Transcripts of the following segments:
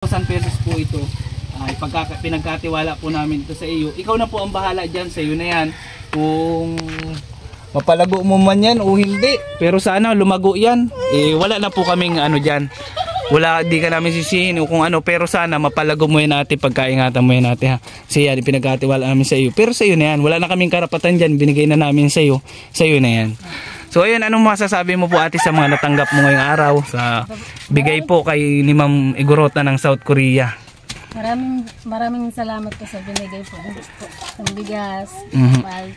pesos po ito. Pinagkatiwala po namin ito sa iyo. Ikaw na po ang bahala dyan, sa iyo na yan. Kung mapalago mo man yan o hindi. Pero sana lumago yan. Wala na po kaming ano dyan. Wala, di ka namin sisihin o kung ano. Pero sana mapalago mo yan natin, pagkaingatan mo yan natin ha. Kasi yan, pinagkatiwala namin sa iyo. Pero sa iyo na yan, wala na kaming karapatan dyan. Binigay na namin sa iyo. Sa iyo na yan. So ayun, anong masasabi mo po ate sa mga natanggap mo ngayong araw sa bigay po kay ni Ma'am Igorota ng South Korea? Maraming salamat po sa binigay po ng bigas. Mahal.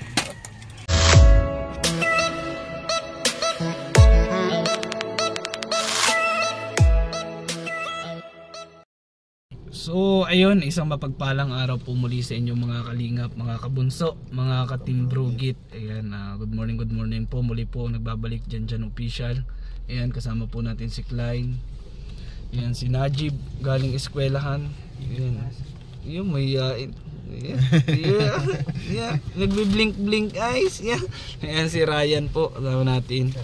So ayun, isang mapagpalang araw po muli sa inyong mga kalingap, mga kabunso, mga ka-Team Brugit. Ayan, good morning po. Muli po nagbabalik dyan official. Ayan, kasama po natin si Klein. Ayan, si Najib galing eskwelahan. Ayan, yung may nagbi-blink eyes. Ayan si Ryan po, kasama natin.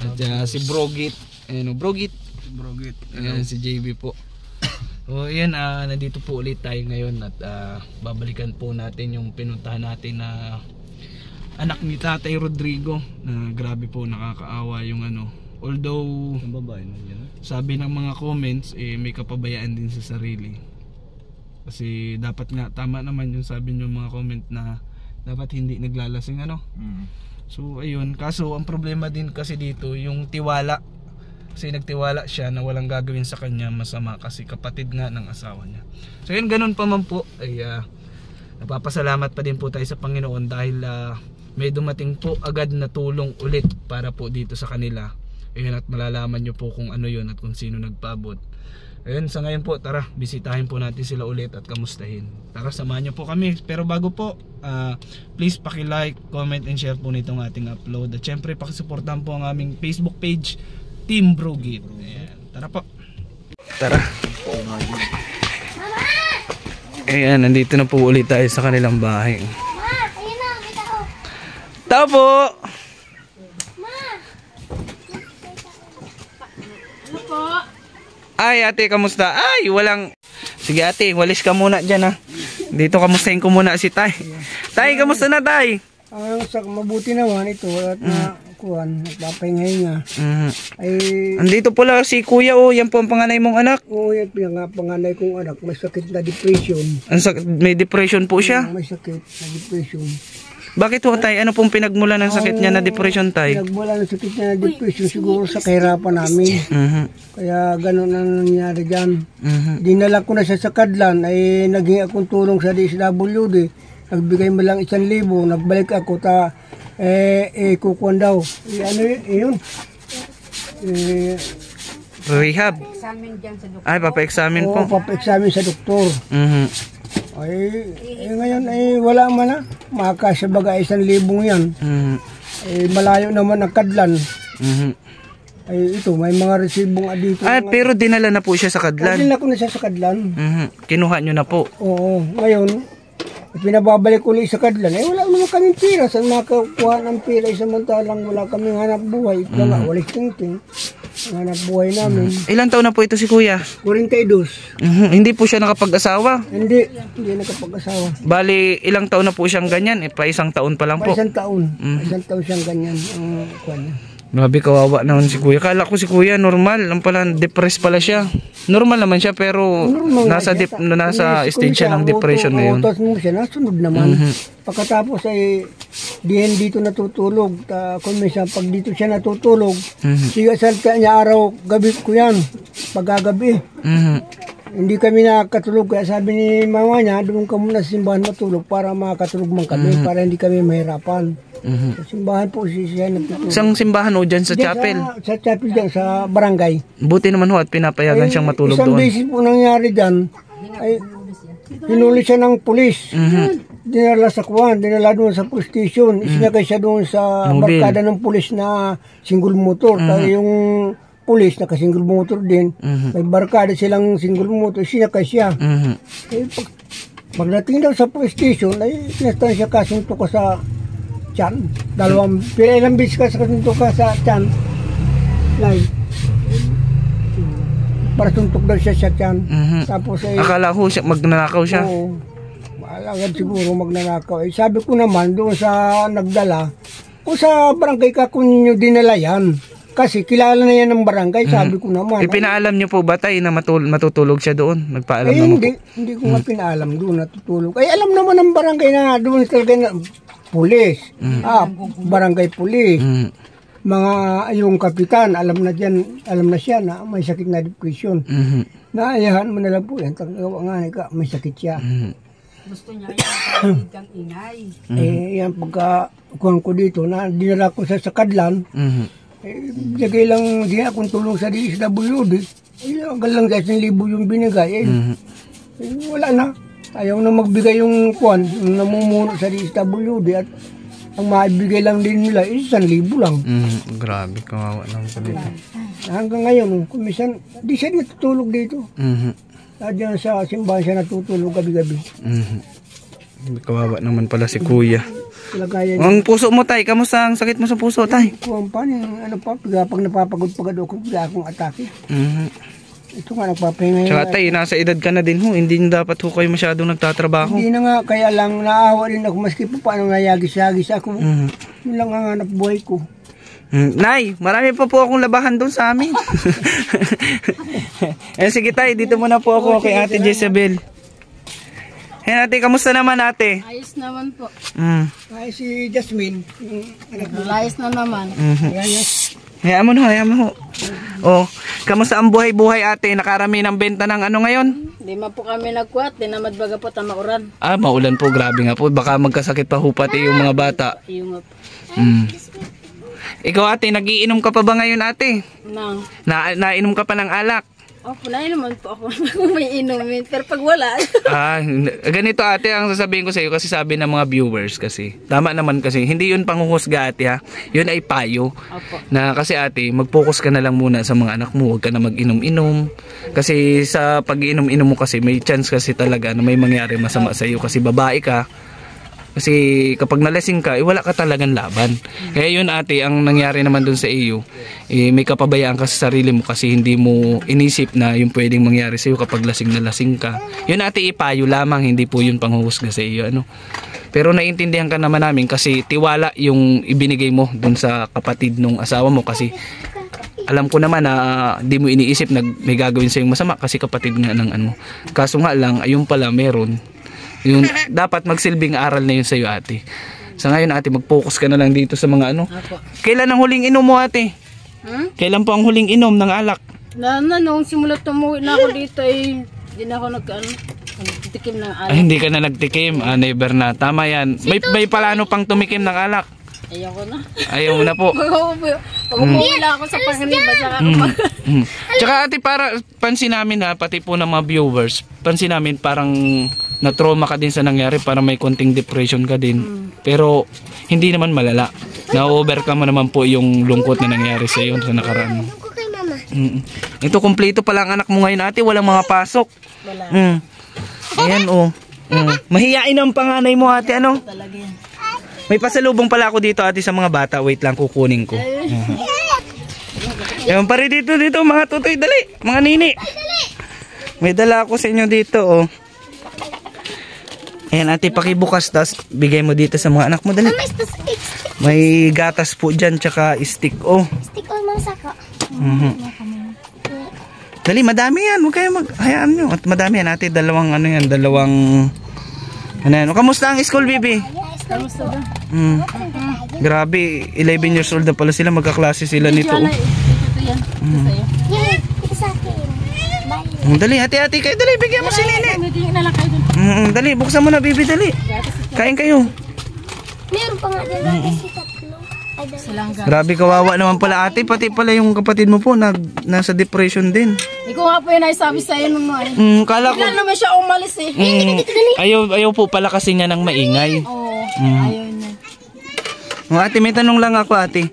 At si Brugit. Ayan, Brugit. Ayan si JB po. So ayan, nandito po ulit tayo ngayon at babalikan po natin yung pinuntahan natin na anak ni Tatay Rodrigo na grabe po, nakakaawa yung ano. Although sabi ng mga comments may kapabayaan din sa sarili. Kasi dapat nga, tama naman yung sabi ng mga comment na dapat hindi naglalasing ano. So ayun, kaso ang problema din kasi dito yung tiwala. Kasi nagtiwala siya na walang gagawin sa kanya masama kasi kapatid nga ng asawa niya. So yun, ganun pa man po ay napapasalamat pa din po tayo sa Panginoon dahil may dumating po agad na tulong ulit para po dito sa kanila. Ayun, at malalaman nyo po kung ano yun at kung sino nagpaabot. Ayun, sa ngayon po, tara, bisitahin po natin sila ulit at kamustahin. Tara, samahan nyo po kami. Pero bago po, please paki-like, comment and share po nitong ating upload. At syempre, pakisuportahan po ang aming Facebook page, Team Brugit. Ayan, tara po. Tara. Ayan, nandito na po ulit tayo sa kanilang bahay. Tao po! Ano po? Ay ate, kamusta? Ay, walang... Sige ate, walis ka muna dyan ha. Dito kamustahin ko muna si Tay. Tay, kamusta na Tay? Mabuti naman ito at kuhan, nagpapahinga. Ay, andito pala si Kuya yan po ang panganay mong anak. Oo, yan panganay kong anak, may sakit na depression. May depression po siya? May sakit na depression. Bakit ho Tay? Ano pong pinagmula ng sakit niya na depression Tay? Pinagmula ng sakit niya na depression siguro sa kahirapan namin. Kaya gano'n ang nangyari dyan. Dinala ko na siya sa Kadlan, ay naging akong tulong sa DSWD. Nagbigay mo lang 1,000, nagbalik ako kukuhan daw. Ano yun? Rehab? Ay, papa-examine po. Oo, papa-examine sa doktor. Ngayon wala man na. Makakasya baga 1,000 yan. Malayo naman ang Kadlan. Ito, may mga resibong dito. Pero dinala na po siya sa Kadlan? Dinala ko na siya sa Kadlan. Kinuha nyo na po? Oo, ngayon pinababalik ulit sa Kadlan, wala naman kaming pira. Saan makakuha ng pira? Samantalang wala kaming hanap buhay. Ito nga, walis tingting. Hanap buhay namin. Ilang taon na po ito si Kuya? 42. Hindi po siya nakapag-asawa? Hindi nakapag-asawa. Bali, ilang taon na po siyang ganyan? Pa isang taon pa lang po? Pa isang taon. Isang taon siyang ganyan. Grabe, kawawa naman si Kuya. Kala ko si Kuya normal, ang pala depressed pala siya. Normal naman siya pero nasa stage siya ng depression ngayon. Tapos mo siya nasunod naman. Pagkatapos ay diyan dito natutulog. Kung minsan pag dito siya natutulog, siya sa niya araw, gabi ko yan. Pagkagabi. Hindi kami nakatulog. Kaya sabi ni mama niya, doon ka muna sa simbahan matulog para makatulog man kami, para hindi kami mahirapan. Sa simbahan po siya nagtutulog. Isang simbahan o dyan sa chapel? Sa chapel dyan, sa barangay. Buti naman ho at pinapayagan siyang matulog isang doon. beses po nangyari dyan, ay hinuli siya ng pulis. Dinala sa kuwan, dinala doon sa police station. Isinagay siya doon sa barkada ng pulis na single motor. Kaya yung pulis naka-single motor din. May barkada silang single motor, sinakay siya. Pagdating daw sa police station, ay pinastan siya kasunto ko sa tiyan. Ilang beses ka sa kasunto ka sa tiyan. para suntok daw siya sa tiyan. Tapos ay... Akala ko siya, magnanakaw siya. Oo. Agad siguro magnanakaw. Eh, sabi ko naman doon sa nagdala, o sa barangay ka kung ninyo dinala yan. Kasi kilala na yan ng barangay, sabi ko naman. Ipinaalam niyo po ba tayo na matutulog siya doon? Nagpaalam Eh, naman hindi ko nga pinaalam doon natutulog. Ay, alam naman ng barangay na doon talaga na pulis. Barangay pulis. Mga yung kapitan, alam na siya na may sakit na depression. Naayahan mo na lang po yan. Tagawa nga may sakit siya. Gusto niya yung kang ingay. Yan pagka kuhan ko dito, na dinala ko sa Sakadlan, bigay lang din akong tulong sa DSWD. Hanggang lang 10,000 yung binigay. Wala na. Ayaw na magbigay yung kuhan, yung namumuno sa DSWD at ang maibigay lang din nila 1,000 lang. Grabe, kawawa lang po dito. Hanggang ngayon, kung minsan, di siya natutulog dito. Diyan sa simbahan siya natutulog gabi-gabi. Kawawa naman pala si Kuya. Kalagayan Ang puso mo, tay, kamusta ang sakit mo sa puso, tay? kuhan pa, pag napapagod-pagod ako, bigla akong atake. Ito nga, nagpapahinga yun. Tsaka tay, nasa edad ka na din ho. Hindi nyo dapat ho kayo masyadong nagtatrabaho. Hindi na nga, kaya lang naawa din ako, maski po paano nayagis-yagis ako. Yun lang ang hanap buhay ko. Nay, marami pa po akong labahan doon sa amin. Sige tay, dito muna po ako kay Ate Jezebel. Ate, kamusta naman ate? Ayos naman po. Ay, si Jasmine, yung anak mo. Ayos na naman. Hayaan mo na, hayaan mo. Oh, kamusta ang buhay-buhay ate? Nakarami ng benta ng ano ngayon? Di man po kami nagkuhat, di na madbaga po tamauran. Maulan po, grabe nga po. Baka magkasakit pa ho pati yung mga bata. Yung po. Ikaw ate, nagiinom ka pa ba ngayon ate? Nang. Nainom ka pa ng alak? Punayin naman po ako may inumin. Pero pag wala. Ganito ate ang sasabihin ko sa iyo kasi sabi ng mga viewers kasi. Tama naman kasi, hindi yun panghuhusga ate ha. Yun ay payo. Opo. Na kasi ate, mag-focus ka na lang muna sa mga anak mo. Huwag ka na mag-inom-inom. Kasi sa pag-inom-inom mo kasi, may chance kasi talaga na may mangyari masama sa iyo. Kasi babae ka. Kasi kapag nalasing ka, wala ka talagang laban. Kaya yun ate, ang nangyari naman dun sa iyo, may kapabayaan ka sa sarili mo kasi hindi mo inisip na yung pwedeng mangyari sa iyo kapag lasing na lasing ka. Yun ate, ipayo lamang, hindi po yun panghuhusga sa iyo. Pero naiintindihan ka naman namin kasi tiwala yung ibinigay mo dun sa kapatid nung asawa mo kasi alam ko naman na di mo iniisip na may gagawin sa yung masama kasi kapatid nga ng ano. Kaso nga lang, ayun pala meron. Yung dapat magsilbing aral na yun sa iyo ate. Sa ngayon ate, mag-focus ka na lang dito sa mga ano. Kailan ang huling inom mo ate? Kailan po ang huling inom ng alak? Nung simulat tumuwi na ako dito hindi na ako nagtikim ng alak. Hindi ka na nagtikim, never na. Tama yan. May plano pang tumikim ng alak. Ayoko na. Ayaw mo na po. Pag umuwi lang ako sa pangriba, Tsaka ate, para pansin namin pati po ng mga viewers, pansin namin parang na-trauma ka din sa nangyari, para may konting depression ka din. Pero hindi naman malala. Na-overcome mo naman po yung lungkot na nangyari sa iyo sa nakaraan. Ito, kumpleto pala ang anak mo ngayon ate, walang mga pasok. Wala. Ayan mahiyain ang panganay mo ate, ano? Talaga yan. May pasalubong pala ako dito ate sa mga bata. Wait lang, kukunin ko. Yan pare dito mga tutoy, dali. Mga nini. May dala ako sa inyo dito Ayan ate, pakibukas tas bigay mo dito sa mga anak mo, dali. May gatas po dyan, tsaka stick Stick masako. Dali, madami yan. Huwag kayo hayaan nyo. At madami yan ate, dalawang kamusta ang school, baby? Kamusta ba? Grabe, 11 years old na pala sila, magkaklase sila nito. Ito yan. Ito sa'yo. Ito sa akin. Dali, ate, kayo, dali, bigyan mo si Nene. Tingin na lang kayo dun. Dali, buksan mo na, baby, dali. Kain kayo. Meron pa nga dyan kasi tatlo. Grabe, kawawa naman pala ate, pati pala yung kapatid mo po nasa depression din. Ikaw nga po yun ay sabi sa'yo nung Kala ko. Bigla naman siya umalis Ayaw po pala kasi niya ng maingay. Oo, ayaw niya. Ate, may tanong lang ako ate.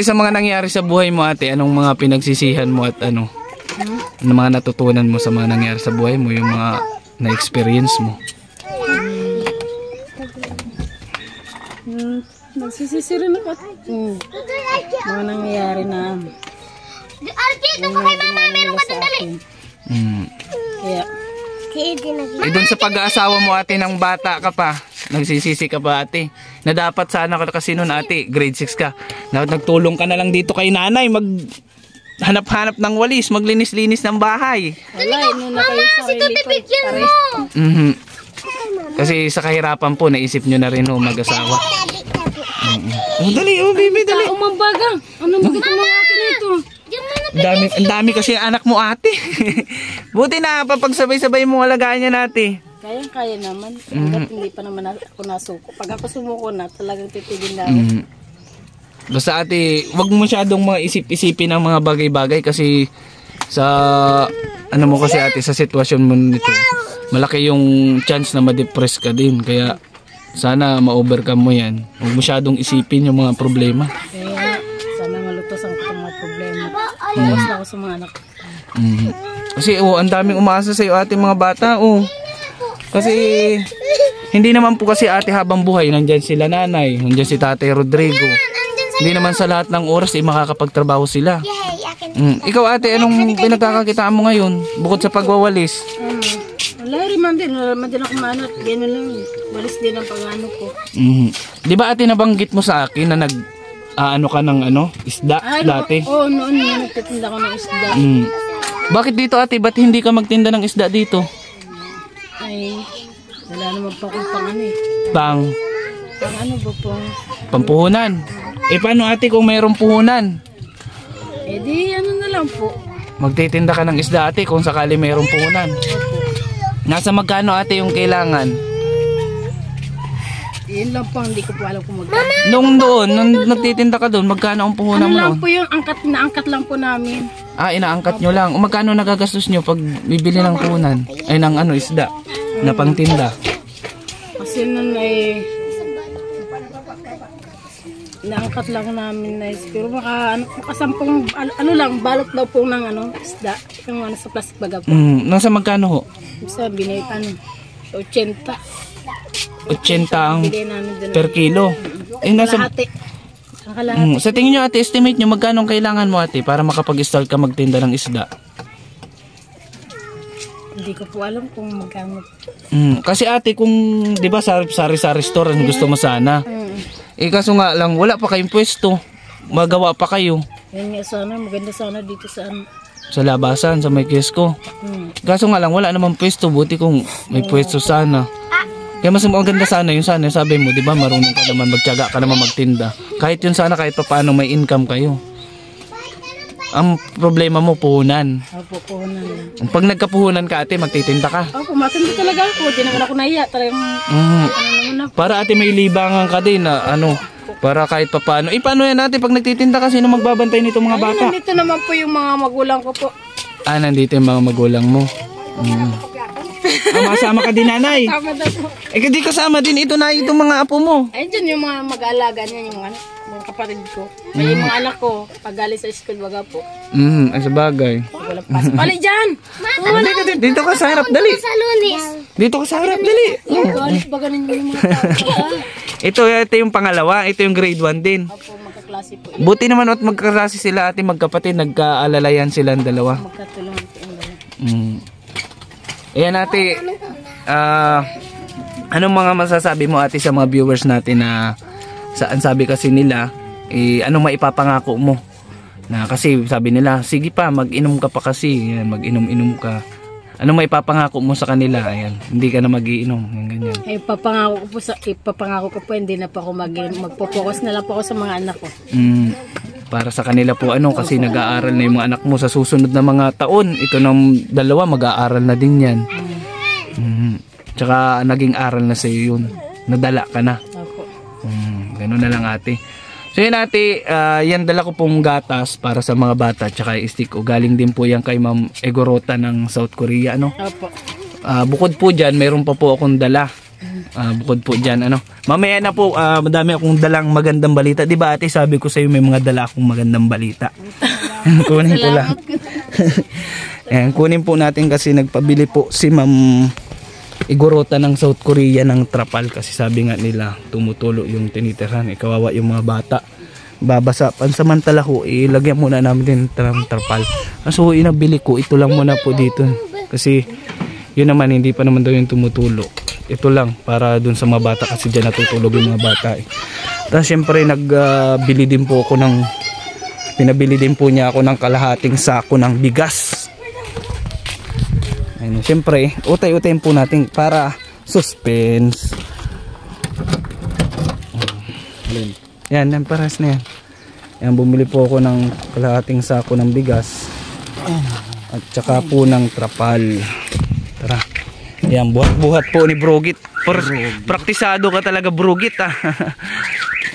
Sa mga nangyari sa buhay mo ate, anong mga pinagsisihan mo at ano mga natutunan mo sa mga nangyari sa buhay mo, yung mga na-experience mo? Nagsisisi rin ako. Mga nangyayari na Alfie, doon ka kay mama. Meron ka doon, dali. Kaya, Eh doon sa pag-aasawa mo ate ng bata ka pa, nagsisisi ka ba ate? Na dapat sana kasi noon ate, grade 6 ka. Dapat nagtulong ka na lang dito kay nanay, hanap-hanap ng walis, maglinis-linis ng bahay. wala, nung na kayo Si sarili Tuti, ko. picture mo. Mhm. Kasi sa kahirapan po, naisip nyo na rin ho mag-asawa. Oh, dali, oh baby, dali. Umambagang, ano magiging mga akin ito? Ang dami kasi anak mo ate. Buti na papagsabay-sabay mo alagaan niya ate. Kaya naman. Hanggat hindi pa naman ako nasuko. Pag ako sumuko na, talagang titigil na ako. Basta ate, wag mo masyadong mga isip-isipin ng mga bagay-bagay kasi sa ano mo kasi ate, sa sitwasyon mo nito, malaki yung chance na ma-depress ka din. Kaya sana ma-overcome mo yan. Huwag masyadong isipin yung mga problema. Kaya sana malutosan ko itong mga problema. Iwas na ako sa mga anak. Kasi ang daming umaasa sa iyo ate mga bata. Kasi hindi naman po kasi ate habang buhay nandyan sila nanay, nandyan si Tatay Rodrigo. Hindi naman sa lahat ng oras makakapagtrabaho sila. Ikaw ate, anong pinagkakakitaan mo ngayon bukod sa pagwawalis? Wala rin man din. Wala man din ako manot. Gano'n lang. Walis din ang pag-ano ko. Di ba ate nabanggit mo sa akin na ano ka ng isda dati? Oo, noon nagtitinda ko ng isda. Bakit dito ate? Ba't hindi ka magtinda ng isda dito? Ay, wala naman pa akong pang ano eh. Pang Ano ba pong? pampuhunan. Paano ate kung mayroong puhunan? Di ano na lang po. Magtitinda ka ng isda ate kung sakali mayroong puhunan. Nasa magkano ate yung kailangan? Yun lang po, hindi ko po alam kung magkano. Nung nagtitinda ka doon, magkano ang puhunan Ano mo lang noon? po yung naangkat lang po namin. Inaangkat nyo lang. Magkano nagagastos nyo pag bibili ng puhunan? Ay, ng isda na pangtinda? Kasi nun ay naangkat lang namin na pero baka kasampung lang balot daw po ng isda yung sa plastic baga po. Nasa magkano ho? Sa binay 80 ang bigay namin doon per kilo. Nasa kalahati. Ang kalahati. Sa tingin nyo ate, estimate nyo magkano ang kailangan mo ate para makapag-start ka magtinda ng isda? Hindi ko po alam kung magkano. Kasi ate kung di ba sa restaurant gusto mo sana. Kaso nga lang wala pa kayong pwesto. Magawa pa kayo. Yan nga sana, maganda sana dito sa labasan, sa may kiosco. Kaso nga lang wala namang pwesto, buti kung may pwesto sana. Kaya mas maganda sana yung sana sabi mo, di ba marunong ka naman, magtiyaga ka naman magtinda. Kahit yun sana, kahit pa paano may income kayo. Ang problema mo, puhunan. Opo, puhunan. Pag nagkapuhunan ka ate, magtitinda ka. Opo, matindi talaga ako. Di naman ako nahiya. Talagang para ate may libangan ka din na para kahit pa paano. Paano yan ate pag nagtitinda ka, sino magbabantay nito mga bata? Nandito naman po yung mga magulang ko po. Nandito yung mga magulang mo. Masama ka din nanay. Tama daw po. Di kasama din ito na itong mga apo mo. Ayun dyan yung mga mag-aalaga niya, yung mga kapatid ko. May mga anak ko, pag galing sa school, baga po. Ay sabagay. Walang pasok. Pali dyan! Dito ka sa harap, dali. Sa Lunes. Dito ka sa harap, dali. Galit ba ganun yung mga tao? Ito yung pangalawa, ito yung grade 1 din. Opo, magkaklase po. Buti naman at magkaklase sila ate magkapatid, nagkaalalayan sila ang dalawa. Magkatulungan po yung dalawa. Ayan ate, anong mga masasabi mo ate sa mga viewers natin na saan sabi kasi nila, anong maipapangako mo? Na kasi sabi nila, sige pa, mag-inom ka pa kasi, yan, mag-inom-inom ka. Anong maipapangako mo sa kanila? Ayan, hindi ka na mag-iinom, ganyan. Ipapangako ko po, hindi na po ako magpo-focus na lang po ako sa mga anak ko. Para sa kanila po kasi nag-aaral na yung mga anak mo sa susunod na mga taon. Ito ng dalawa mag-aaral na din yan. Tsaka naging aral na sa iyo yun. Nadala ka na. Opo. Ganun na lang ate. So yun ate, yan dala ko pong gatas para sa mga bata tsaka stick o galing din po yan kay Ma'am Egorota ng South Korea Opo. Bukod po dyan, mayroon pa po akong dala. Bukod po dyan mamaya na po, madami akong dalang magandang balita. Di ba ate, sabi ko sa iyo may mga dala akong magandang balita. Kunin ko lang. Ayan, kunin po natin kasi nagpabili po si Ma'am Egorota ng South Korea ng trapal kasi sabi nga nila tumutulo yung tinitirhan, kawawa yung mga bata. babasa. Pansamantala ho, ilagyan muna namin din ng tarpal. So inabili ko, ito lang muna po dito. Kasi yun naman, hindi pa naman daw yung tumutulo. Ito lang, para dun sa mga bata kasi dyan natutulog yung mga bata eh. Tapos syempre nagbili din po ako ng, pinabili din po niya ako ng kalahating sako ng bigas. Ayun, syempre, utay-utayin po natin para suspense. Yan, yan paras na yan. Yan, bumili po ako ng kalahating sako ng bigas. At saka po ng trapal. Tara. Yan, buhat-buhat po ni Brogit. Praktisado ka talaga, Brogit ah.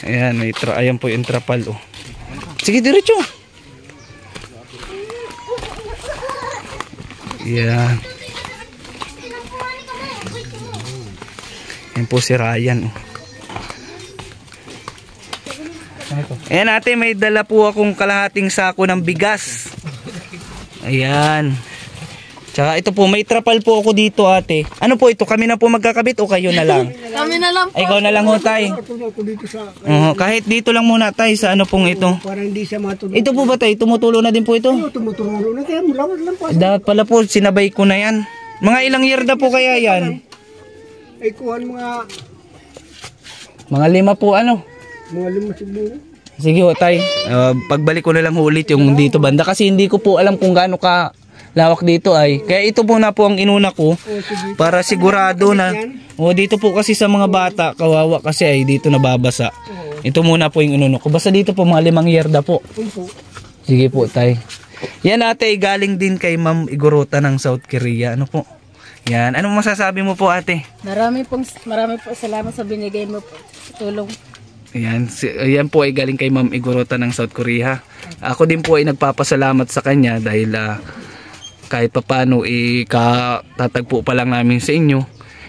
Ayan, ayan po yung trapal oh. Sige, diretso. Yan. Yan po si Ryan oh. Ayan ate, may dala po akong kalahating sako ng bigas. Ayan. Tsaka ito po, may trapal po ako dito ate. Ano po ito? Kami na po magkakabit o kayo na lang? Kami na lang po. Ay, ikaw na lang ho tay. Kahit dito lang muna tay sa ano pong ito. Para hindi siya matulog. Ito po ba tay? Tumutulo na din po ito? Tumutulo na kaya mulawad lang po. Dapat pala po, sinabay ko na yan. Mga ilang yerda po kaya yan? Ay kuhan Mga 5 po ano? mga 5 siguro. Sige ho tay, pagbalik ko na lang ulit yung dito banda kasi hindi ko po alam kung gaano ka lawak dito ay. Kaya ito po na po ang inuna ko para sigurado na dito po kasi sa mga bata kawawa kasi ay dito nababasa. Ito muna po yung inuna ko. Basta dito po mga 5 yerda po. Sige po tay. Yan ate galing din kay Ma'am Igorota ng South Korea. Ano po? Yan. Anong masasabi mo po ate? Marami po salamat sa binigay mo po. Tulong. Ayan po ay galing kay Ma'am Igorota ng South Korea. Ako din po ay nagpapasalamat sa kanya dahil kahit papano katatagpo pa lang namin sa inyo.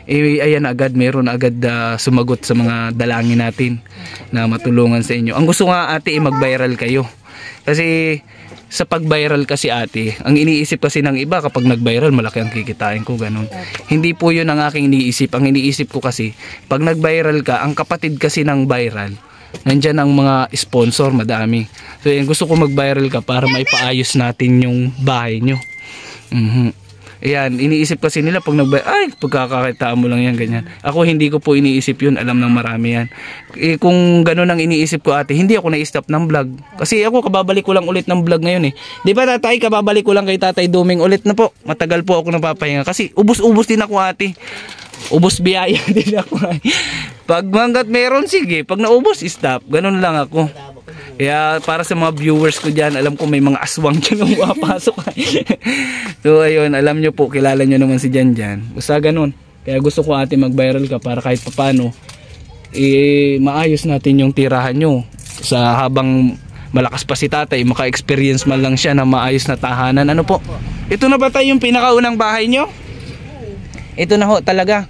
Ayan agad, meron agad sumagot sa mga dalangin natin na matulungan sa inyo. Ang gusto nga ate mag-viral kayo. Kasi sa pag-viral kasi ate, ang iniisip kasi ng iba kapag nag-viral malaki ang kikitain ko ganun. Hindi po yun ang aking iniisip. Ang iniisip ko kasi pag nag-viral ka, ang kapatid kasi ng viral, nandyan ang mga sponsor madami. So yan, gusto ko mag-viral ka para maipaayos natin yung bahay nyo. Ayan, iniisip kasi nila pag pagkakakitaan mo lang yan, ganyan. Ako hindi ko po iniisip yun, alam ng marami yan. Kung ganun ang iniisip ko ate, hindi ako na-stop ng vlog. Kasi ako kababalik ko lang ulit ng vlog ngayon eh. Di ba tatay, kababalik ko lang kay Tatay Duming ulit na po. Matagal po ako napapahinga kasi ubos-ubos din ako ate. Ubos biyaya din ako. Pag hanggat meron, sige. Pag naubos, stop. Ganun lang ako. Kaya para sa mga viewers ko dyan, alam ko may mga aswang dyan na mapasok. So ayun, alam nyo po, kilala nyo naman si Janjan. Basta ganun. Kaya gusto ko ate mag-viral ka para kahit papano maayos natin yung tirahan nyo. Sa habang malakas pa si tatay, maka-experience man lang siya na maayos na tahanan. Ano po? Ito na ba tayo yung pinakaunang bahay nyo? Ito na ho talaga.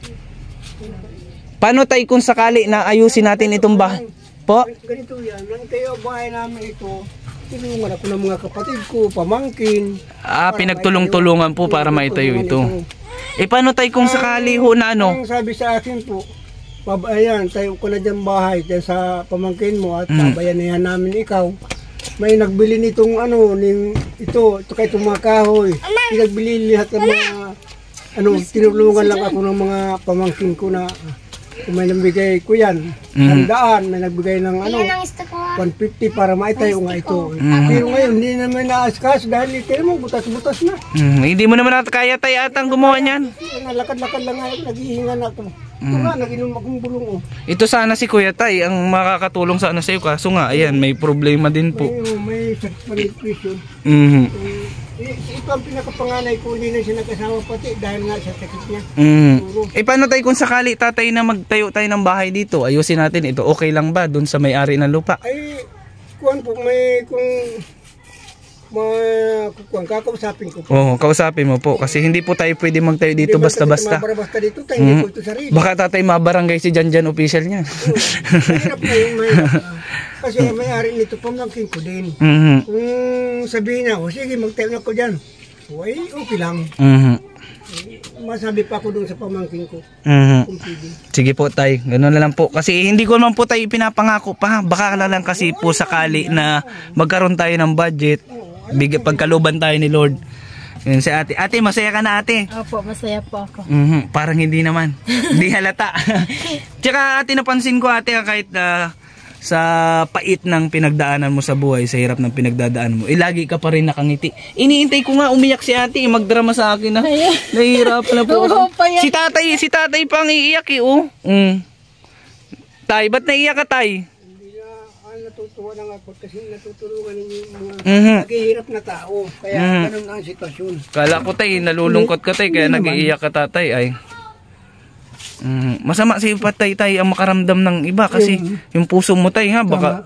Paano tayo kung sakali na ayusin natin itong bahay? Po? Ganito yan, nang tayo bahay namin ito, tinulungan ako ng mga kapatid ko, pamangkin. Pinagtulong-tulungan po para maitayo ito. Paano tayo kung sakali ho na ano? Ang sabi sa akin po, ayan, tayo ko na dyan bahay dyan sa pamangkin mo at babayanayan namin ikaw. May nagbili nitong ito kaya itong mga kahoy. Pinagbili lahat ng mga, tinulungan lang ako ng mga pamangkin ko na kung may nabigay ko yan, 100, may nagbigay ng 150 para maitayo nga ito. Pero ngayon, hindi naman naaskas dahil ito mo, butas-butas na. Hindi mo naman kaya tayo atang gumawa niyan. Lakad-lakad lang nga, naghihingan ako. Ito nga, nag-inom akong bulong. Ito sana si Kuya Tay, ang makakatulong sana sa iyo. Kaso nga, ayan, may problema din po. May sakit malnutrition. Ito ang pinakapanganay ko, hindi na siya nag-asawa pati dahil nga sa sakit niya. Paano tayo kung sakali tatay na magtayo tayo ng bahay dito? Ayusin natin ito. Okay lang ba dun sa may-ari ng lupa? Ay, kung kakausapin ko po. Oo, kausapin mo po. Kasi hindi po tayo pwede magtayo dito basta-basta. Basta dito tayo, hindi po ito sarili. Baka tatay mabarangay si Janjan official niya. Mahirap na yun, mahirap. Kasi may-ari nito, pamangkin ko din. Kung sabihin niya, sige magtayo na ko dyan. Okay lang. masabi pa ako doon sa pamangkin ko. Kung pwede. Sige po tay, gano'n na lang po. Kasi hindi ko naman po tayo pinapangako pa. Baka na lang kasi po sakali na magkaroon tayo ng budget. Pagkaluban tayo ni Lord. Yun si ate. Ate, masaya ka na ate? Opo, masaya po ako. Parang hindi naman. Hindi halata. Tsaka ate, napansin ko ate kahit sa pait ng pinagdaanan mo sa buhay, sa hirap ng pinagdadaan mo, lagi ka pa rin nakangiti. Iniintay ko nga umiyak si ate, magdrama sa akin na. Nahihirapan na po ako. Si tatay pang iiyak eh, oh. Tay, ba't naiiyak ka tay? Hindi na, natutuwa lang ako kasi natutulungan ninyo yung mga naghihirap na tao. Kaya ganun ang sitwasyon. Kala ko tay, nalulungkot ka tay, kaya nag-iiyak ka tatay ay. Masama si patay tay ang makaramdam ng iba kasi yung puso mo tay ha, baka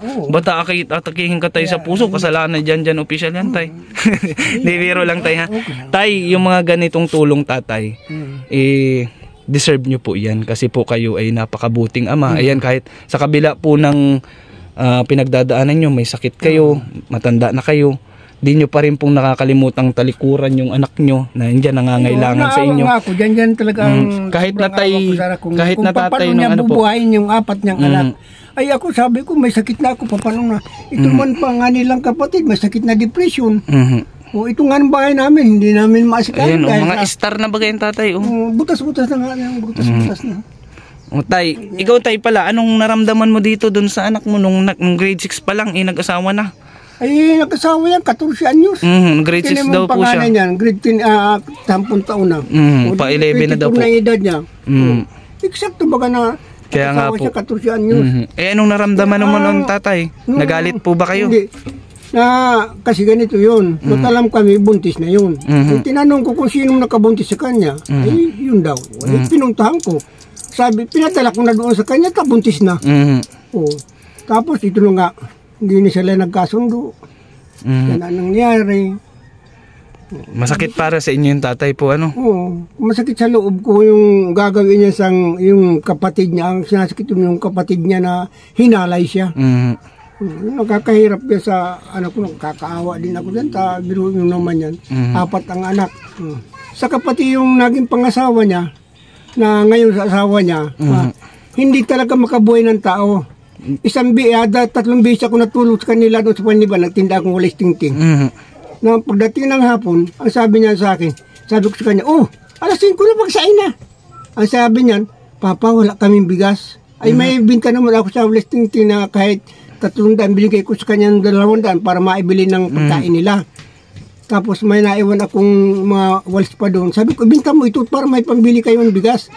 atakihin ka tay sa puso, kasalanan dyan official yan tay. Di biro lang tay ha. Tay, yung mga ganitong tulong tatay, deserve nyo po yan kasi po kayo ay napakabuting ama. Ayan, kahit sa kabila po ng pinagdadaanan nyo, may sakit kayo, matanda na kayo, di nyo pa rin pong nakakalimutang talikuran yung anak nyo na andyan nangangailangan sa inyo. Ako, dyan talaga kahit na tay, kahit na tatay ng ano po. Bubuhayin yung apat niyang anak. Ay ako sabi ko, may sakit na ako, paano na. Ito man pa nga nilang kapatid, may sakit na depression. O ito nga ng bahay namin, hindi namin maasikain. Ayun, mga star na bagay yung tatay. Butas-butas na nga, butas-butas na. Tay, ikaw tay pala, anong naramdaman mo dito dun sa anak mo nung grade 6 pa lang, nag-asawa na? Ay, nag-asawa yan, 14 anyos. Grade 6 daw po siya. Niyan, grade 10, 10 taon na. Pa 11 na daw po. Na edad niya. Eksakto baga na kaya nga po. Siya 14 anyos. Anong naramdaman mo nung tatay? Nagalit po ba kayo? Hindi. Kasi ganito yun. Alam kami, buntis na yun. Tinanong ko kung sinong nakabuntis sa kanya. Ay, yun daw. Ay, pinuntahan ko. Sabi, pinatala ko na doon sa kanya, buntis na. Tapos ito na nga, hindi na sila nagkasundo. Yan ang nangyari. Masakit para sa inyo yung tatay po, ano? Oo. Masakit sa loob ko yung gagawin niya yung kapatid niya. Ang sinasakit yung kapatid niya na hinalay siya. Nakakahirap yan sa anak ko. Kakaawa din ako dyan. Biro yung naman yan. 4 ang anak. Saka pati yung naging pangasawa niya, na ngayon sa asawa niya, hindi talaga makabuhay ng tao. 3 beses ako natulog sa kanila doon sa Paniban, nagtinda akong walis tingting. Na pagdating ng hapon, ang sabi niya sa akin, sabi ko sa kanya, alas 5 na pagsain na. Ang sabi niya, Papa, wala kaming bigas. Ay may binta naman ako sa walis tingting na kahit 300, binigay ko sa kanya ng 200 para maibili ng pagkain nila. Tapos may naiwan akong mga walis pa doon. Sabi ko, binta mo ito para may pambili kayo ng bigas.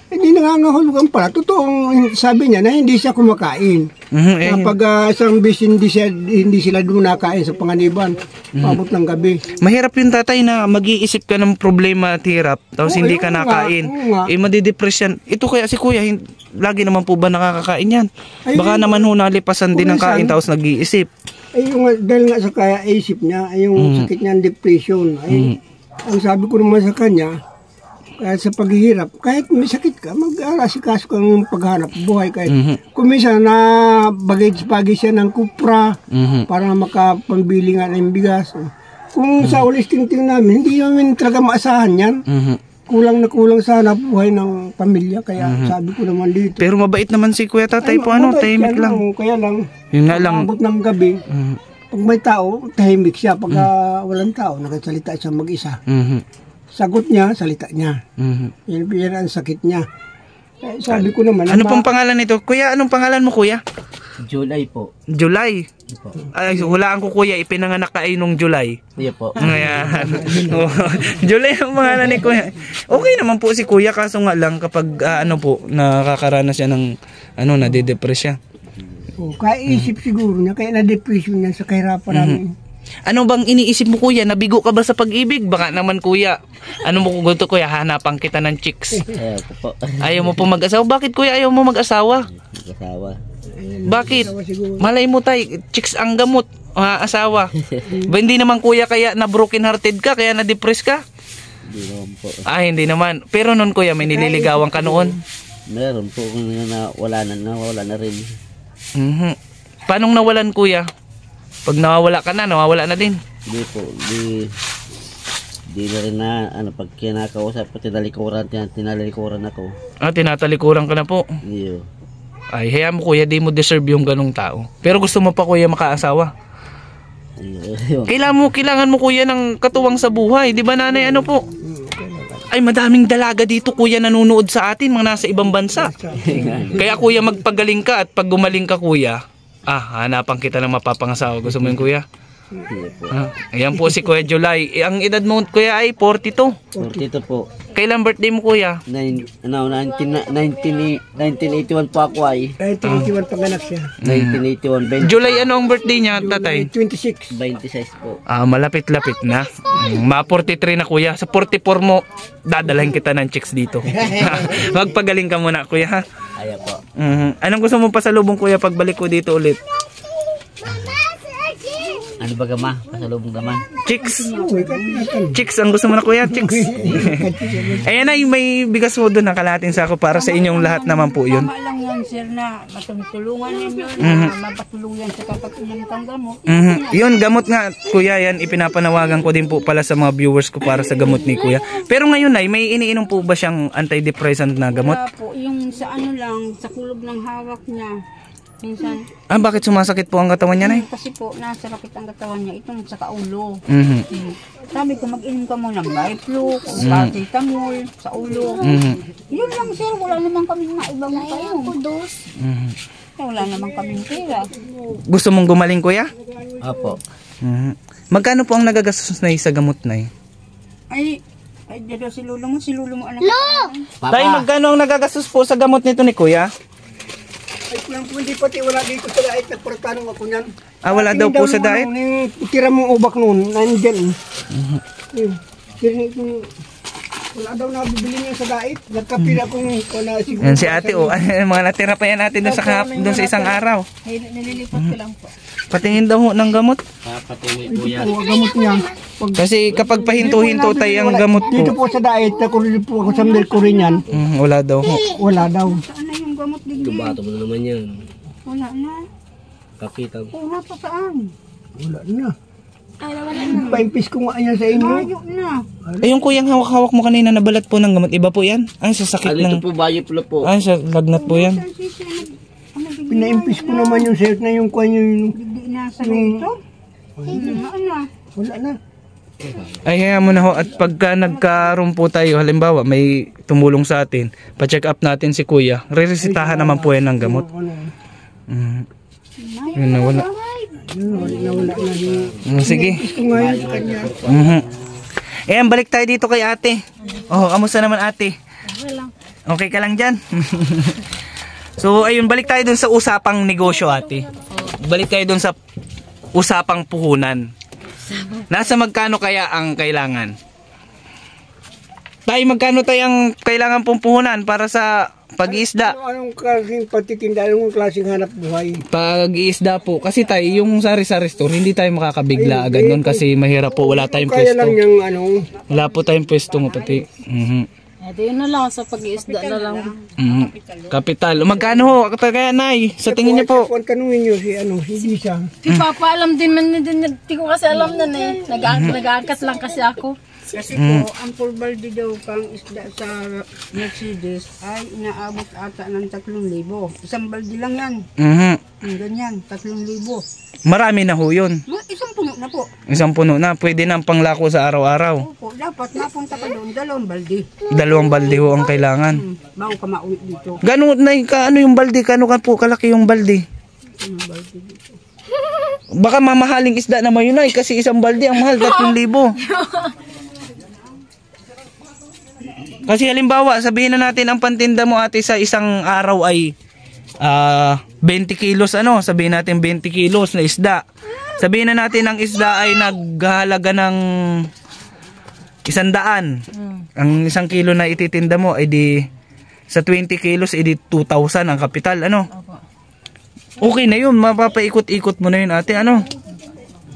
Hindi nangangahulugan pala. Totoong sabi niya na hindi siya kumakain. Kapag isang bis hindi sila doon nakain sa Panganiban, mabot ng gabi. Mahirap yung tatay na mag-iisip ka ng problema at hirap, tapos hindi ka nakain. Madidepress yan. Ito kaya si kuya, lagi naman po ba nakakakain yan? Baka naman nalipasan din ng kain, tapos nag-iisip. Dahil nga sa kaya isip niya, yung sakit niya ng depression. Ang sabi ko naman sa kanya, kahit sa paghihirap, kahit may sakit ka, mag-arasikaso ka ng paghanap buhay. Kahit kung minsan na bagay siya ng kupra para makapambili nga ng bigas. Kung sa ulis tingting namin, hindi namin talaga maasahan yan. Kulang na kulang sa hanap buhay ng pamilya, kaya sabi ko naman dito. Pero mabait naman si kuya tatay po, tahimik lang. Kaya lang, yun nga lang. abot ng gabi, pag may tao, tahimik siya. Pag walang tao, nakasalita siya mag-isa. Sagot niya, salita niya. Yan ang sakit niya. Sabi ko naman. Ano pong pangalan nito? Kuya, anong pangalan mo kuya? July po. July? Ay, hulaan ko kuya, ipinanganak ka ay nung July. Iya po. Ayan. July ang pangalan ni kuya. Okay naman po si kuya, kaso nga lang kapag nakakaranas siya ng nade-depress siya. Kaya isip siguro niya, kaya na-depression niya sa kahirapan namin. Ano bang iniisip mo kuya? Nabigo ka ba sa pag-ibig? Baka naman kuya. Ano mo kung gusto kuya? Hanapan kita ng chicks. Ayaw mo po mag-asawa? Bakit kuya ayaw mo mag-asawa? Mag-asawa. Bakit? Malay mo tay, chicks ang gamot. Asawa. Ba hindi naman kuya kaya na broken hearted ka? Kaya na-depress ka? Hindi naman po. Hindi naman. Pero noon kuya, may nililigawan ka noon? Meron po kung nawala na rin. Paanong nawalan kuya? Pag nawawala ka na, nawawala na din. Hindi po. Di na rin na, pag kinakausap ko, tinalikuran ako. Tinatalikuran ka na po. Iyo. Ay, hayaan mo kuya, di mo deserve yung ganong tao. Pero gusto mo pa kuya makaasawa. Iyo. Kailangan mo kuya ng katuwang sa buhay. Di ba nanay, ano po? Ay, madaming dalaga dito kuya nanonood sa atin, mga nasa ibang bansa. Kaya kuya, magpagaling ka at pag gumaling ka kuya, hanapan kita ng mapapangasawa. Gusto mo yun kuya? Ayan po si Kuya July. Ang edad mo kuya ay 42. 42 po. Kailan birthday mo kuya? 1981 po ako ay. 1981 panganak siya. 1981. July, ano ang birthday niya, tatay? 26. 26 po. Malapit-lapit na. Ma-43 na kuya. Sa 44 mo, dadalhin kita ng chicks dito. Magpagaling ka muna kuya ha. Ayaw po. Anong gusto mo pasalubong kuya pagbalik ko dito ulit? Ano ba gama? Pasalubong gama? Chicks. Chicks ang gusto mo na kuya, chicks. Ayan ay may bigas mo doon, nakalating sako para sa inyong lahat naman po yun. Tama lang yan sir na matulungan ninyo na mapatulungan sa kapag-ilang gamot. Yun, gamot nga kuya, yan ipinapanawagan ko din po pala sa mga viewers ko para sa gamot ni kuya. Pero ngayon ay may iniinom po ba siyang antidepressant na gamot? Wala po, yung sa ano lang, sa kulog ng hawak niya. Minsan, Bakit sumasakit po ang katawan niya, nay? kasi po nasa rakit ang katawan niya, itong sa kaulo. Mhm. Sabi ko, mag-inom ka muna ng Biflu, paracetamol, sa ulo. Yun lang sir, wala naman kami maibang painom. Wala naman kami pera. Gusto mong gumaling kuya? Apo. Magkano po ang nagagastos na sa gamot, nay? Ay, dito si lulo mo anak. Tay, magkano ang nagagastos po sa gamot nito ni kuya? Ay, kung hindi pati wala dito sa dait, nagportanong ako niyan. Wala daw po sa diet? Yung tira mong ubak noon, nandyan. Wala daw nabibili niya sa dait. Nagkapila kung na siguro. Yan si ate, mga natira pa yan natin doon sa isang araw. Nililipat ko lang po. Patingin daw ho ng gamot. Papatingin po yan. Gamot niya. Kasi kapag pahinto-hinto tayo ang gamot Dito po. po sa dait, nakulit po ako sa Mercury niyan. Wala daw ho. Wala daw. Saan na yung gamot din? Tubato mo na naman yan. Wala na. Kapitan. Wala pa saan? Wala na. Paimpis ko nga yan sa inyo. Layo na. Ay, yung kuyang hawak-hawak mo kanina na balat po ng gamot, iba po yan? Ay, sa sakit Ito ng... po, Bayoplo po. Ay, sa lagnat po yan. Pinaimpis ko naman yung sales na yung kanya yung... Hindi na sa ito. Wala na. Ay, kaya mo na ho. At pagka nagkaroon po tayo, halimbawa, may tumulong sa atin, pa-check up natin si kuya, re-resitahan naman po yan ng gamot. Yun na, wala. Sige. Ayan, balik tayo dito kay ate. Kamusta naman ate? Okay ka lang dyan? So, ayun, balik tayo dun sa usapang negosyo ate. Balik tayo dun sa usapang puhunan. Nasa magkano kaya ang kailangan? Tayo, magkano tayo ang kailangan pong puhunan para sa pag-iisda? Anong klaseng patitinda? Anong klaseng hanap buhay? Pag-iisda po. Kasi tayo, yung sari-sari store, hindi tayo makakabigla agad nun kasi mahirap po. Wala tayong Kaya pwesto. lang yung ano... Wala po tayong pwesto nga pati. Ito yun na lang, sa pag-iisda na lang. Kapital. Magkano ho? Kaya nay, sa tingin niyo po? Kung tanungin niyo si Lisa. Di papa, alam din man din. Di ko kasi alam na eh. Nag-aangkas lang kasi ako. Kasi po, ang full balde daw kang isda sa Mercedes ay inaabot ata ng 3,000. Isang balde lang yan. Ganyan, 3,000. Marami na ho yun. Isang puno na po. Isang puno na. Pwede na ang panglako sa araw-araw. Opo, dapat napunta ka doon, 2 balde. 2 balde ho ang kailangan. Bago ka mauwi dito. Gano'n na ano yung balde? Kano ka po kalaki yung balde? Baka mamahaling isda naman yun ay kasi isang balde ang mahal 3,000. Kasi halimbawa, sabihin na natin ang pantinda mo ate sa isang araw ay 20 kilos ano, sabihin natin 20 kilos na isda. Sabihin na natin ang isda ay naghahalaga ng 100. Ang 1 kilo na ititinda mo ay di sa 20 kilos ay di 2,000 ang kapital ano. Okay na yun, mapapaikot-ikot mo na yun ate ano.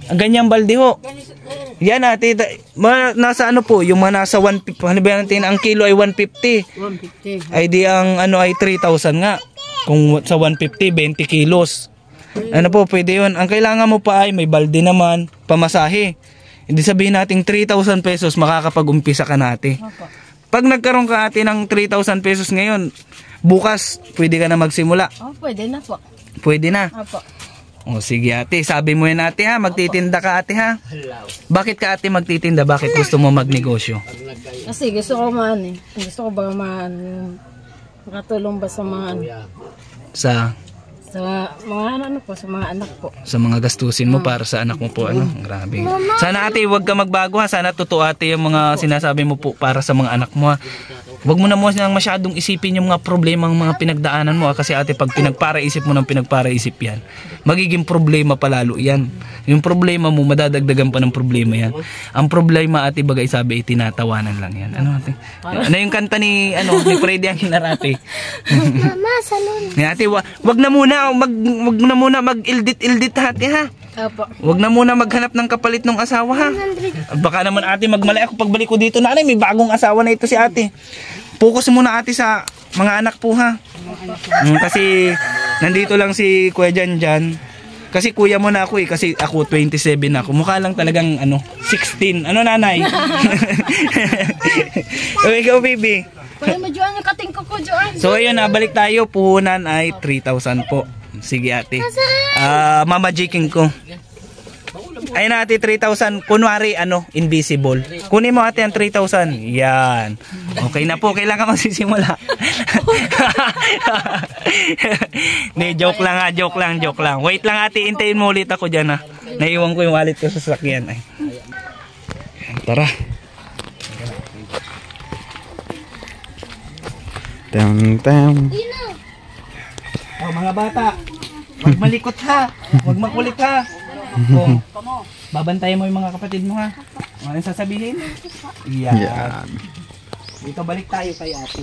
Ang ganyang balde ho. Yan ate, nasa ano po, yung mga nasa 150, halimbawa natin ang kilo ay 150. Ay di ang ano ay 3,000 nga. Kung sa 150, 20 kilos. Ano po, pwede yun. Ang kailangan mo pa ay may balde naman, pamasahe. Hindi sabihin natin 3,000 pesos makakapag-umpisa ka na ate. Opo. Pag nagkaroon ka ate ng 3,000 pesos ngayon, bukas pwede ka na magsimula. Oh, pwede na po. Pwede na. Opo. O sige ate, sabi mo yan ate ha, magtitinda ka ate ha. Bakit ka ate magtitinda? Bakit gusto mo magnegosyo? Kasi gusto ko gusto ko ba makatulong ba sa mga Sa sa mga anak po. sa mga gastusin mo para sa anak mo po ano. Grabe. Sana ate, huwag ka magbago ha. Sana totoo ate yung mga sinasabi mo po para sa mga anak mo ha. Huwag mo na masyadong isipin yung mga problema, mga pinagdaanan mo ha. Kasi ate, pag pinagparaisip mo ng pinagparaisip yan, magiging problema palalo yan. Yung problema mo, madadagdagan pa ng problema yan. Ang problema ate, bagay sabi, tinatawanan lang yan. Ano ate? Ano yung kanta ni Freddy ang hinarate? Mama, salon. Ate, wag na muna mag-ildit-ildit ate ha. Opo. Wag na muna maghanap ng kapalit ng asawa ha. Baka naman ate magmali ako pagbalik ko dito. Nanay, may bagong asawa na ito si ate. Focus muna ate sa mga anak po ha. Kasi nandito lang si Kuya Jan. Kasi kuya mo na ako kasi ako 27 na ako. Mukha lang talagang 16. Ano nanay? Ikaw baby. Pwede mo Joan yung kating ko Joan. So ayun, balik tayo. Puhunan ay 3,000 po. Sige ate. Mama Jiking ko. Ayun na ate, 3,000. Kunwari invisible. Kunin mo ate ang 3,000. Yan. Okay na po, kailangan magsisimula. Joke lang. Wait lang ate, hintayin mo ulit ako dyan ha. Naiwan ko yung wallet ko sa sasakyan. Ay. Tara. Mga bata, wag malikot ha. Wag makulit ha. Babantayan mo yung mga kapatid mo ha. Ano sasabihin? Yan. Dito balik tayo kay ate.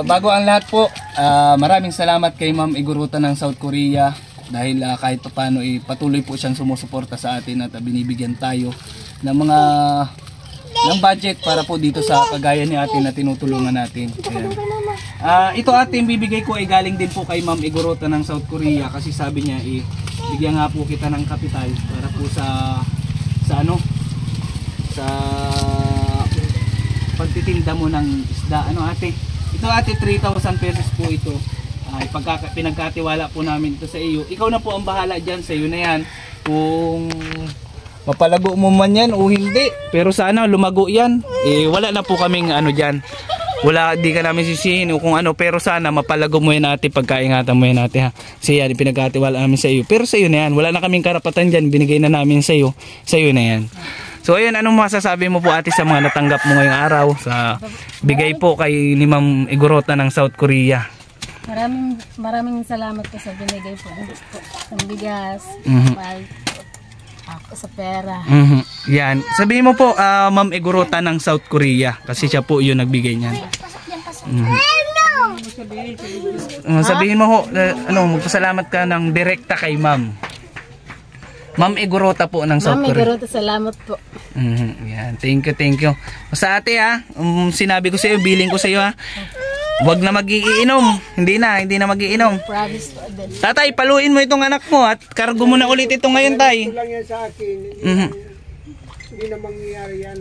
Bago ang lahat po, maraming salamat kay Ma'am Iguruta ng South Korea dahil kahit paano patuloy po siyang sumusuporta sa atin at binibigyan tayo ng mga budget para po dito sa kagaya ni ate na tinutulungan natin. Ito ate, yung bibigay ko ay galing din po kay Ma'am Iguruta ng South Korea kasi sabi niya bigyan nga po kita ng kapital para po sa pagtitinda mo ng isda. Ate? Ito ate, 3,000 pesos po ito. Pinagkatiwala po namin ito sa iyo. Ikaw na po ang bahala dyan, sa iyo na yan. Kung mapalago mo man yan o hindi. Pero sana lumago yan. Wala na po kaming dyan. Di ka namin sisihin o kung pero sana mapalago mo yan ate, pagkaingatan mo yan ate ha. Kasi yan, pinagkatiwala namin sa iyo. Pero sa iyo na yan, wala na kaming karapatan dyan, binigay na namin sa iyo na yan. So ayun, anong masasabi mo po ate sa mga natanggap mo ngayong araw sa bigay po kay ni Ma'am Iguruta ng South Korea? Maraming salamat po sa binigay po ng bigas, sa pera. Yan. Sabihin mo po, Ma'am Iguruta ng South Korea kasi siya po yung nagbigay niyan. Sabihin mo ho, magpasalamat ka ng direkta kay Ma'am Iguruta po ng South Korea. Ma'am Iguruta, salamat po. Yan. Thank you. Sa ate sinabi ko sa iyo, billing ko sa iyo ha. Huwag na mag-iinom. Hindi na mag-iinom. Promise po. Tatay, paluin mo itong anak mo at kargo mo na ulit ito ngayon, tay. Ito lang yan sa akin. Hindi na mangyayari yan.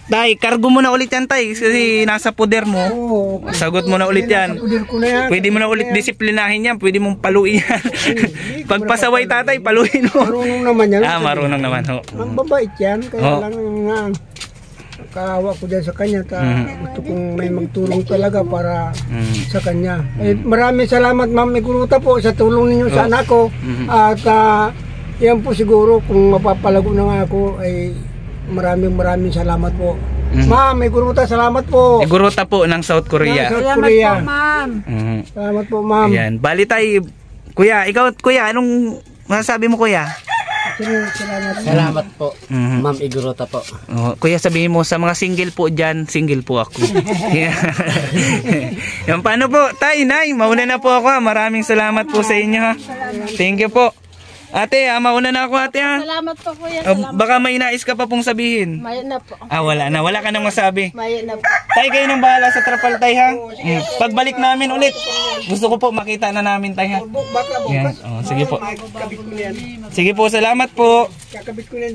Tay, kargo mo na ulit yan, tay. Kasi nasa poder mo. Sagot mo na ulit yan. Pwede mo na ulit disiplinahin yan. Pwede mong paluin yan. Pagpasaway tatay, paluin mo. Marunong naman yan. Marunong naman. Ang babait yan. Kaya lang kahawa ko dyan sa kanya. Gusto kong may magtulong talaga para sa kanya. Maraming salamat Ma'am Iguruta po sa tulong ninyo sa anak ko. At yan po siguro kung mapapalago na nga ako ay maraming salamat po. Ma'am Iguruta, salamat po. Iguruta po ng South Korea. Salamat po, ma'am. Salamat po, ma'am. Ayan. Bali tay, kuya, ikaw kuya, anong masasabi mo kuya? Salamat po, Ma'am Iguruta po. Kuya, sabihin mo sa mga single po dyan, single po ako. Yan, paano po? Tay, nay, mauna na po ako ha. Maraming salamat po sa inyo ha. Thank you po. Ate, mauna na ako ate ha. Salamat po kuya. Baka may nais ka pa pong sabihin. Maya na po. Wala na. Wala ka nang masabi. Maya na po. Tay, kayo nang bahala sa trapal tay ha. Pagbalik namin ulit, gusto ko po makita na namin tay ha. Baka Yan. bukas. Sige po. Kakabit ko na yan. Sige po, salamat po. Kakabit ko na yan.